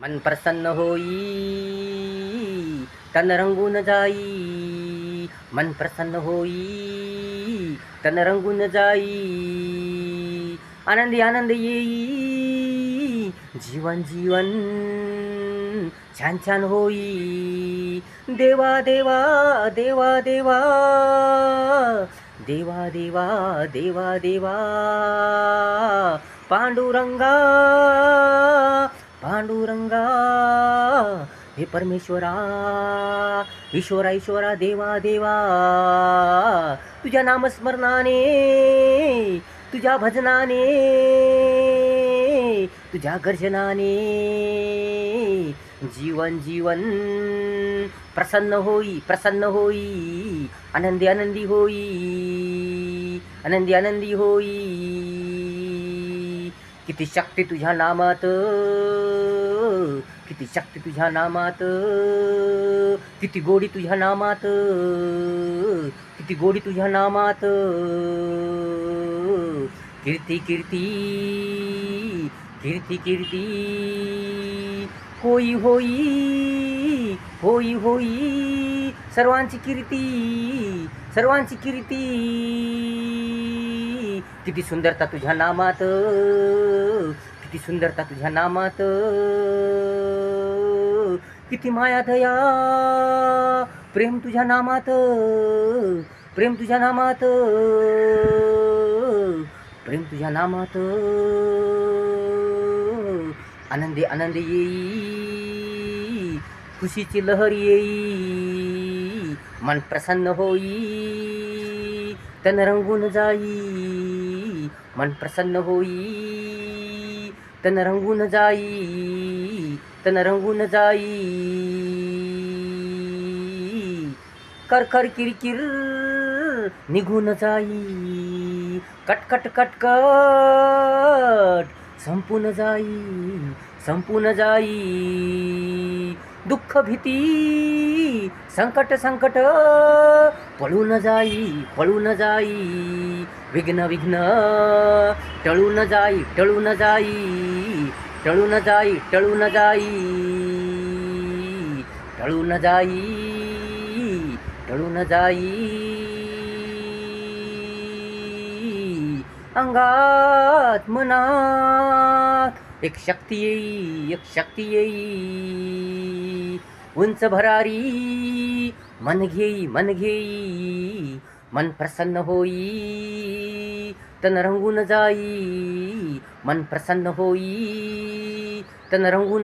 मन प्रसन्न होई, तन रंगून जाई. मन प्रसन्न होई, तन रंगून जाई. आनंदी आनंद येई, जीवन जीवन छान छान होई. देवा देवा देवा देवा देवा देवा देवा देवा पांडुरंगा पांडुरंगा. हे परमेश्वरा, ईश्वरा ईश्वरा, देवा देवा, तुझ्या नामस्मरणाने, तुझ्या भजनाने, तुझ्या गर्जनाने जीवन जीवन प्रसन्न होई, प्रसन्न होई. आनंदी आनंदी होई, आनंदी आनंदी होई. किती शक्ती तुझ्या नामात, किती शक्ती तुझ्या नामात, किती गोडी तुझ्या नामात, किती गोडी तुझ्या नामात. कीर्ती कीर्ती कीर्ती कीर्ती होई होई होई होई. सर्वांची कीर्ती, सर्वांची कीर्ती. किती सुंदरता तुझ्या नामात, किती सुंदरता तुझ्या नामात. किती माया दया प्रेम तुझ्या नामात, प्रेम तुझ्या नामात, प्रेम तुझ्या नामात. आनंदी आनंद येई, खुशीची लहर येई. मन प्रसन्न होई, तन रंगून जाई. मन प्रसन्न होई, तन रंगून जाई, तन रंगून जाई. करकर किरकिर निघून जाई. कटकट कटकट संपून जाई, संपून जाई. दुःख भीती संकट संकट पळून जाई, पळून जाई. विघ्न विघ्न टळून जाई, टळून जाई, टळून जाई, टळून जाई, टळून जाई, टळून जाई. अंगात मनात एक शक्ती येई, एक शक्ती येई. उंच भरारी मन घेई, मन घेई. मन प्रसन्न होई, तन रंगून जाई. मन प्रसन्न होई, तन रंगून